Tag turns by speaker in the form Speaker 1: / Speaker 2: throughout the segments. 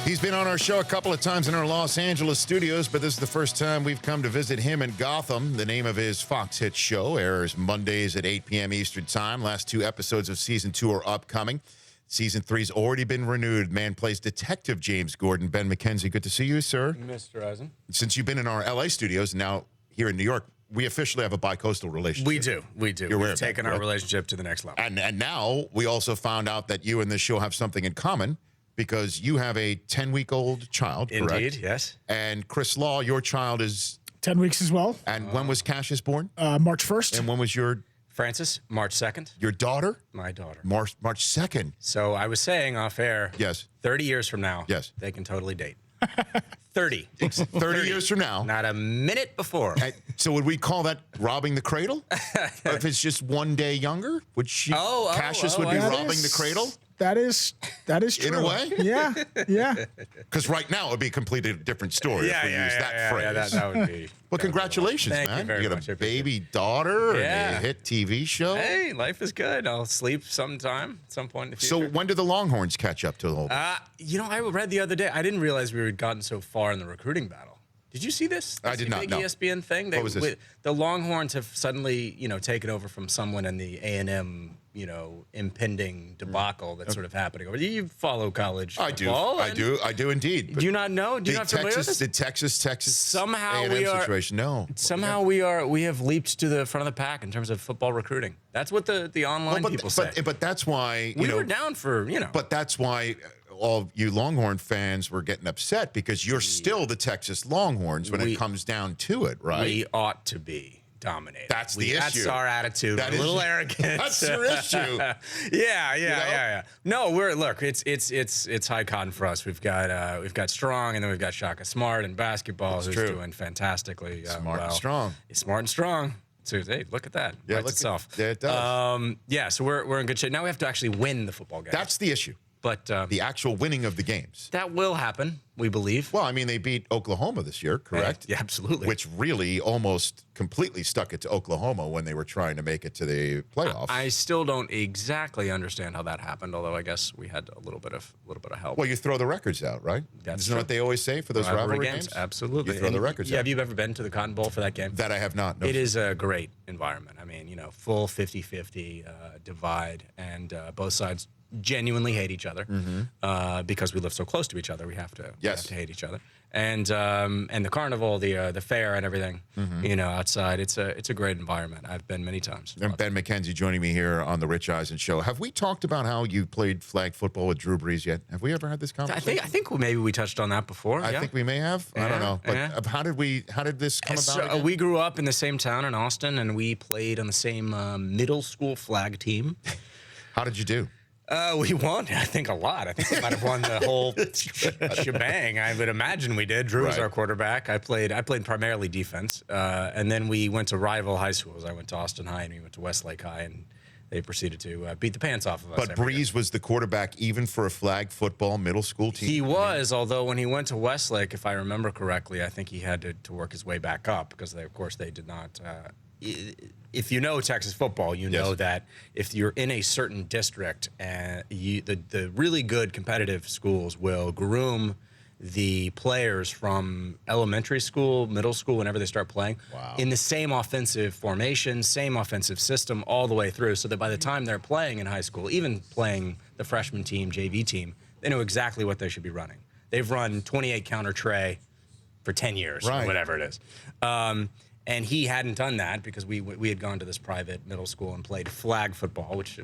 Speaker 1: He's been on our show a couple of times in our Los Angeles studios, but this is the first time we've come to visit him in Gotham. The name of his Fox hit show airs Mondays at 8 p.m. Eastern Time. Last 2 episodes of Season 2 are upcoming. Season 3's already been renewed. Man plays Detective James Gordon. Ben McKenzie, good to see you, sir.
Speaker 2: Mr. Eisen.
Speaker 1: Since you've been in our L.A. studios, now here in New York, we officially have a bi-coastal relationship.
Speaker 2: We do. We've taken our relationship to the next level.
Speaker 1: And now we also found out that you and this show have something in common, because you have a 10-week-old child, correct?
Speaker 2: Indeed, yes.
Speaker 1: And Chris Law, your child is
Speaker 3: 10 weeks as well.
Speaker 1: And when was Cassius born?
Speaker 3: March 1st.
Speaker 1: And when was your
Speaker 2: Francis, March 2nd.
Speaker 1: Your daughter?
Speaker 2: My daughter.
Speaker 1: March 2nd.
Speaker 2: So I was saying off air.
Speaker 1: Yes.
Speaker 2: 30 years from now.
Speaker 1: Yes.
Speaker 2: They can totally date. 30.
Speaker 1: 30 years from now.
Speaker 2: Not a minute before.
Speaker 1: So would we call that robbing the cradle? If it's just one day younger, would she? Cassius would be robbing the cradle.
Speaker 3: That is true.
Speaker 1: In a way?
Speaker 3: Yeah.
Speaker 1: Because right now it would be a completely different story if we use that phrase.
Speaker 2: Yeah, that would be.
Speaker 1: Well, congratulations,
Speaker 2: Thank
Speaker 1: man.
Speaker 2: you very
Speaker 1: got
Speaker 2: much.
Speaker 1: a baby daughter
Speaker 2: Yeah.
Speaker 1: and a hit TV show.
Speaker 2: Hey, life is good. I'll sleep sometime, at some point in the future.
Speaker 1: So when do the Longhorns catch up to the whole?
Speaker 2: I read the other day. I didn't realize we had gotten so far in the recruiting battle. Did you see this?
Speaker 1: I did not
Speaker 2: big
Speaker 1: know.
Speaker 2: ESPN thing.
Speaker 1: What was this?
Speaker 2: The Longhorns have suddenly, taken over from someone in the A&M, impending debacle that's sort of happening over. You follow college football?
Speaker 1: I do indeed.
Speaker 2: Do you not know? Do you not familiar with this?
Speaker 1: The Texas
Speaker 2: Somehow
Speaker 1: A&M
Speaker 2: we are.
Speaker 1: situation. No.
Speaker 2: Somehow we have leaped to the front of the pack in terms of football recruiting. That's what the online people say.
Speaker 1: But that's why
Speaker 2: we were down for
Speaker 1: But that's why all you Longhorn fans were getting upset, because you're still the Texas Longhorns when it comes down to it, right?
Speaker 2: We ought to be dominated.
Speaker 1: That's the issue.
Speaker 2: That's our attitude. A little arrogant.
Speaker 1: That's your issue.
Speaker 2: Yeah. No, it's high cotton for us. We've got Strong, and then we've got Shaka Smart in basketball, who's doing fantastically.
Speaker 1: Smart and strong.
Speaker 2: Smart and strong. So, hey, look at that.
Speaker 1: Yeah,
Speaker 2: Writes itself.
Speaker 1: Yeah, it does.
Speaker 2: So we're in good shape. Now we have to actually win the football game.
Speaker 1: That's the issue.
Speaker 2: But
Speaker 1: the actual winning of the games.
Speaker 2: That will happen, we believe.
Speaker 1: Well, I mean, they beat Oklahoma this year, correct?
Speaker 2: Yeah, absolutely.
Speaker 1: Which really almost completely stuck it to Oklahoma when they were trying to make it to the playoffs.
Speaker 2: I still don't exactly understand how that happened, although I guess we had a little bit of help.
Speaker 1: Well, you throw the records out, right?
Speaker 2: That's
Speaker 1: Isn't that what they always say for those rivalry games?
Speaker 2: Absolutely.
Speaker 1: You throw the records out.
Speaker 2: Have you ever been to the Cotton Bowl for that game?
Speaker 1: That I have not. No.
Speaker 2: It is a great environment. I mean, full 50-50 divide, and both sides genuinely hate each other because we live so close to each other. We have to hate each other. And the carnival, the fair, and everything, outside. It's a great environment. I've been many times.
Speaker 1: And Ben McKenzie joining me here on the Rich Eisen Show. Have we talked about how you played flag football with Drew Brees yet? Have we ever had this conversation?
Speaker 2: I think maybe we touched on that before.
Speaker 1: I think we may have. I don't know. But how did this come about? Again?
Speaker 2: We grew up in the same town in Austin, and we played on the same middle school flag team.
Speaker 1: How did you do?
Speaker 2: We won, I think, a lot. I think we might have won the whole shebang. I would imagine we did. Drew was our quarterback. I played primarily defense. And then we went to rival high schools. I went to Austin High, and we went to Westlake High, and they proceeded to beat the pants off of us.
Speaker 1: But Brees was the quarterback even for a flag football middle school team?
Speaker 2: He was, although when he went to Westlake, if I remember correctly, I think he had to work his way back up, because, of course, they did not if you know Texas football, you know that if you're in a certain district, and the really good competitive schools will groom the players from elementary school, middle school, whenever they start playing, in the same offensive formation, same offensive system all the way through, so that by the time they're playing in high school, even playing the freshman team, JV team, they know exactly what they should be running. They've run 28 counter tray for 10 years, or whatever it is. And he hadn't done that, because we had gone to this private middle school and played flag football, which,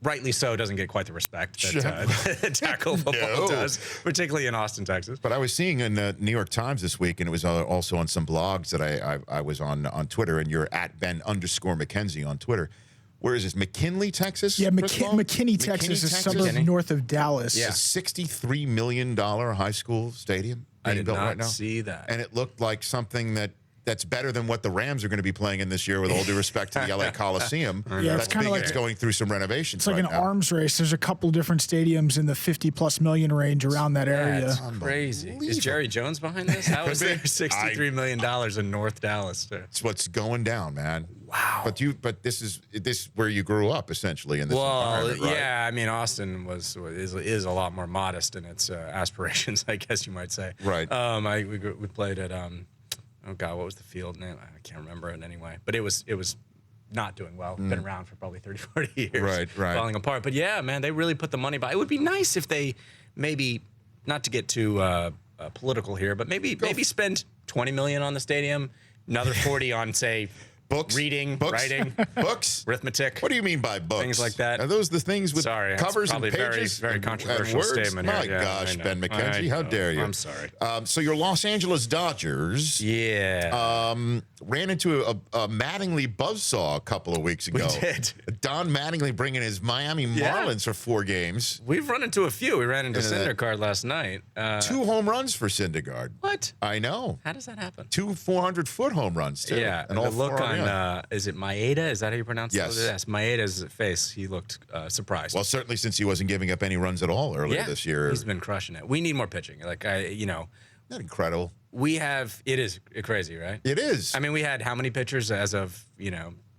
Speaker 2: rightly so, doesn't get quite the respect that tackle football does, particularly in Austin, Texas.
Speaker 1: But I was seeing in the New York Times this week, and it was also on some blogs that I was on Twitter, and you're at Ben_McKenzie on Twitter. Where is this? McKinley, Texas?
Speaker 3: Yeah, McKinney, Texas, a suburb north of Dallas.
Speaker 1: Yeah. It's a $63 million high school stadium.
Speaker 2: I did not
Speaker 1: right now.
Speaker 2: see that.
Speaker 1: And it looked like something that's better than what the Rams are going to be playing in this year, with all due respect to the LA Coliseum.
Speaker 3: It's kind of like
Speaker 1: it's going through some renovations.
Speaker 3: It's like an arms race. There's a couple different stadiums in the 50+ million range around that area.
Speaker 2: That's crazy. Is Jerry Jones behind this? How is there $63 million in North Dallas?
Speaker 1: It's what's going down, man.
Speaker 2: Wow.
Speaker 1: But this is where you grew up essentially in this environment, right?
Speaker 2: yeah. I mean, Austin is a lot more modest in its aspirations, I guess you might say.
Speaker 1: Right.
Speaker 2: We played at oh god, what was the field name? I can't remember it anyway. But it was not doing well. Been around for probably 30, 40 years.
Speaker 1: Right.
Speaker 2: Falling apart. But yeah, man, they really put the money by. It would be nice if they maybe, not to get too political here, but maybe spend $20 million on the stadium, another 40 on, say,
Speaker 1: Books,
Speaker 2: reading, writing,
Speaker 1: books,
Speaker 2: arithmetic.
Speaker 1: What do you mean by books?
Speaker 2: Things like that.
Speaker 1: Are those the things with
Speaker 2: Sorry,
Speaker 1: covers
Speaker 2: that's
Speaker 1: and pages?
Speaker 2: very controversial
Speaker 1: and words?
Speaker 2: statement
Speaker 1: My
Speaker 2: here. Yeah,
Speaker 1: gosh,
Speaker 2: I know.
Speaker 1: Ben McKenzie, how dare you?
Speaker 2: I'm sorry.
Speaker 1: So your Los Angeles Dodgers, ran into a Mattingly buzzsaw a couple of weeks ago.
Speaker 2: We did.
Speaker 1: Don Mattingly bringing his Miami Marlins for 4 games.
Speaker 2: We've run into a few. We ran into Syndergaard last night.
Speaker 1: 2 home runs for Syndergaard.
Speaker 2: What?
Speaker 1: I know.
Speaker 2: How does that happen?
Speaker 1: 2 400-foot home runs too.
Speaker 2: Yeah,
Speaker 1: and
Speaker 2: the
Speaker 1: all
Speaker 2: look
Speaker 1: 4
Speaker 2: on is it Maeda? Is that how you pronounce it?
Speaker 1: Yes.
Speaker 2: Yes, Maeda's face. He looked surprised.
Speaker 1: Well, certainly since he wasn't giving up any runs at all earlier this year.
Speaker 2: He's been crushing it. We need more pitching. Like
Speaker 1: Isn't that incredible?
Speaker 2: we have. It is crazy, right?
Speaker 1: It is.
Speaker 2: I mean, we had how many pitchers as of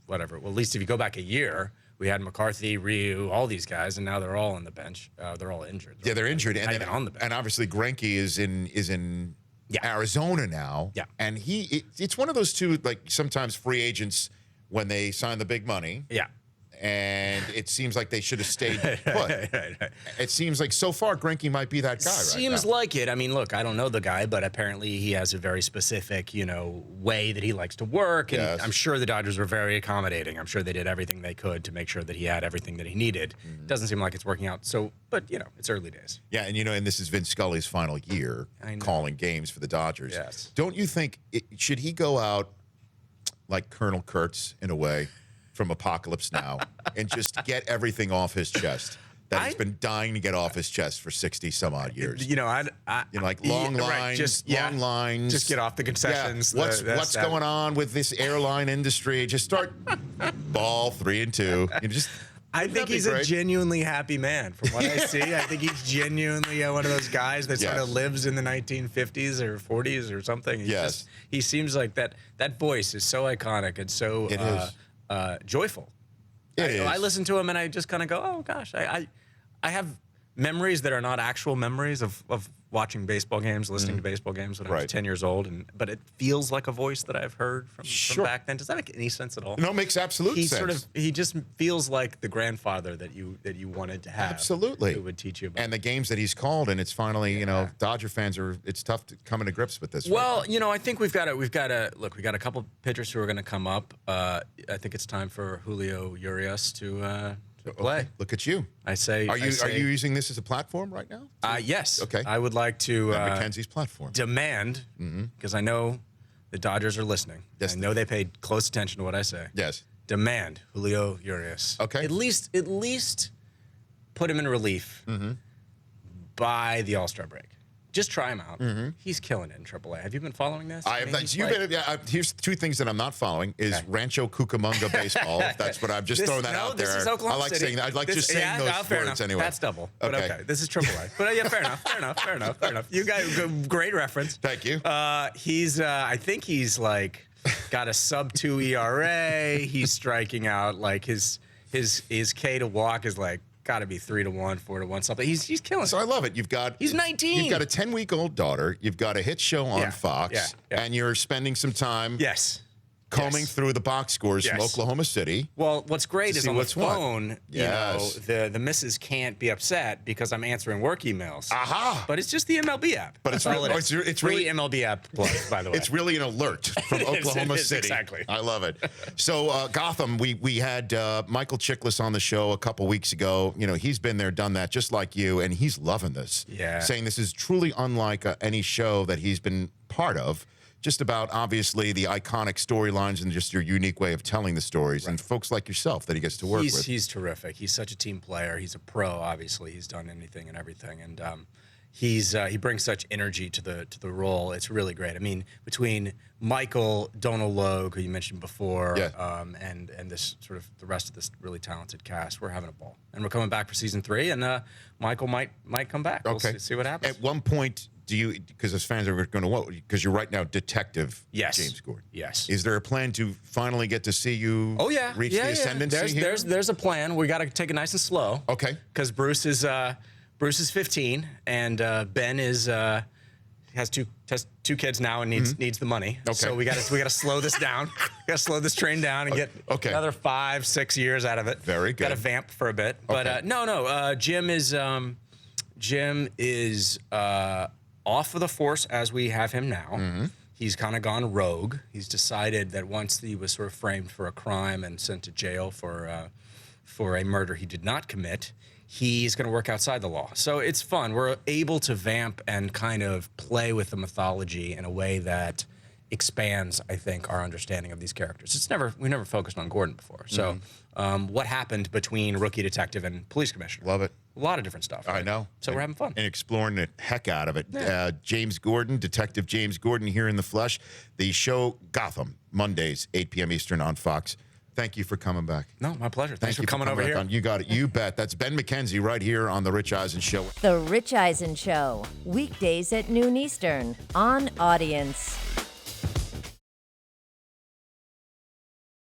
Speaker 2: whatever. Well, at least if you go back a year, we had McCarthy, Ryu, all these guys, and now they're all on the bench. They're all injured.
Speaker 1: Yeah, they're injured,
Speaker 2: Not even on the bench.
Speaker 1: and obviously Greinke is in Arizona now.
Speaker 2: Yeah.
Speaker 1: And it's one of those two, like sometimes free agents when they sign the big money.
Speaker 2: Yeah.
Speaker 1: And it seems like they should have stayed put.
Speaker 2: Right.
Speaker 1: It seems like so far Greinke might be that guy
Speaker 2: Seems
Speaker 1: right now.
Speaker 2: like it. I mean, look, I don't know the guy, but apparently he has a very specific, way that he likes to work. And
Speaker 1: Yes.
Speaker 2: I'm sure the Dodgers were very accommodating. I'm sure they did everything they could to make sure that he had everything that he needed. Doesn't seem like it's working out. So, but it's early days.
Speaker 1: Yeah, and and this is Vin Scully's final year calling games for the Dodgers.
Speaker 2: Yes.
Speaker 1: Don't you think should he go out like Colonel Kurtz in a way from Apocalypse Now and just get everything off his chest that he's been dying to get off his chest for 60 some odd years? Like long lines, long lines.
Speaker 2: Just get off the concessions.
Speaker 1: Yeah. What's going on with this airline industry? Just start ball 3-2.
Speaker 2: I think he's a genuinely happy man. From what I see, I think he's genuinely one of those guys that sort of lives in the 1950s or 40s or something. He seems like that. That voice is so iconic and so joyful. I listen to him and I just kind of go, oh gosh, I have memories that are not actual memories of watching baseball games, listening to baseball games when I was 10 years old, but it feels like a voice that I've heard from back then. Does that make any sense at all?
Speaker 1: No, it makes absolute sense.
Speaker 2: He just feels like the grandfather that you wanted to have.
Speaker 1: Absolutely.
Speaker 2: Who would teach you about.
Speaker 1: And the games that he's called, and it's finally, Dodger fans it's tough to come into grips with this.
Speaker 2: Well, I think we've got a couple pitchers who are going to come up. I think it's time for Julio Urias to play.
Speaker 1: Look at you.
Speaker 2: I say.
Speaker 1: Are you using this as a platform right now?
Speaker 2: Yes.
Speaker 1: Okay.
Speaker 2: I would like to
Speaker 1: McKenzie's platform.
Speaker 2: Demand, because I know the Dodgers are listening.
Speaker 1: Yes,
Speaker 2: I know they paid close attention to what I say.
Speaker 1: Yes.
Speaker 2: Demand Julio Urias.
Speaker 1: Okay.
Speaker 2: At least put him in relief by the All-Star break. Just try him out. He's killing it in AAA. Have you been following this?
Speaker 1: I have. Here's 2 things that I'm not following: is Rancho Cucamonga baseball. That's what I've just thrown that out there.
Speaker 2: This is Oklahoma
Speaker 1: I like
Speaker 2: City.
Speaker 1: saying that. I like just saying those
Speaker 2: fair
Speaker 1: words
Speaker 2: enough.
Speaker 1: anyway.
Speaker 2: That's double. But okay. This is AAA. But yeah, fair enough. You got great reference.
Speaker 1: Thank you.
Speaker 2: He's. I think he's got a sub-2 ERA. He's striking out like his K to walk is got to be 3-1, 4-1, something. He's killing it.
Speaker 1: So I love it.
Speaker 2: He's 19.
Speaker 1: You've got a 10-week-old daughter. You've got a hit show on Fox, and you're spending some time combing through the box scores from Oklahoma City.
Speaker 2: Well, what's great is on the phone,
Speaker 1: Yes.
Speaker 2: the missus can't be upset because I'm answering work emails.
Speaker 1: Aha!
Speaker 2: But it's just the MLB app.
Speaker 1: But it's
Speaker 2: really MLB app plus, by the way.
Speaker 1: It's really an alert from Oklahoma City.
Speaker 2: Exactly.
Speaker 1: I love it. So Gotham, we had Michael Chiklis on the show a couple weeks ago. He's been there, done that, just like you, and he's loving this.
Speaker 2: Yeah.
Speaker 1: Saying this is truly unlike any show that he's been part of. Just about, obviously, the iconic storylines and just your unique way of telling the stories, and folks like yourself that he gets to work with.
Speaker 2: He's terrific. He's such a team player. He's a pro, obviously. He's done anything and everything, and he brings such energy to the role. It's really great. I mean, between Michael, Donald Logue, who you mentioned before, and this sort of the rest of this really talented cast, we're having a ball, and we're coming back for season 3, and Michael might come back.
Speaker 1: Okay.
Speaker 2: We'll see what happens.
Speaker 1: At one point, because as fans are going to, because you're right now Detective
Speaker 2: Yes.
Speaker 1: James Gordon.
Speaker 2: Yes.
Speaker 1: Is there a plan to finally get to see you reach the ascendancy here?
Speaker 2: There's a plan. We got to take it nice and slow.
Speaker 1: Okay.
Speaker 2: Because Bruce is 15 and Ben has two kids now and needs the money.
Speaker 1: Okay.
Speaker 2: So we got to slow this down. We got to slow this train down and get another 5-6 years out of it.
Speaker 1: Very good.
Speaker 2: Got to vamp for a bit. But no. Jim is off of the force as we have him now. He's kind of gone rogue. He's decided that once he was sort of framed for a crime and sent to jail for a murder he did not commit, he's going to work outside the law. So it's fun. We're able to vamp and kind of play with the mythology in a way that expands, I think, our understanding of these characters. We never focused on Gordon before. So what happened between rookie detective and police commissioner?
Speaker 1: Love it.
Speaker 2: A lot of different stuff. Right?
Speaker 1: I know.
Speaker 2: So we're having fun.
Speaker 1: And exploring the heck out of it.
Speaker 2: Yeah.
Speaker 1: James Gordon, Detective James Gordon here in the flesh. The show Gotham, Mondays, 8 p.m. Eastern on Fox. Thank you for coming back.
Speaker 2: No, my pleasure. Thanks
Speaker 1: Thank
Speaker 2: for coming over
Speaker 1: back
Speaker 2: here.
Speaker 1: on. You got it. You bet. That's Ben McKenzie right here on The Rich Eisen Show.
Speaker 4: The Rich Eisen Show, weekdays at noon Eastern on Audience.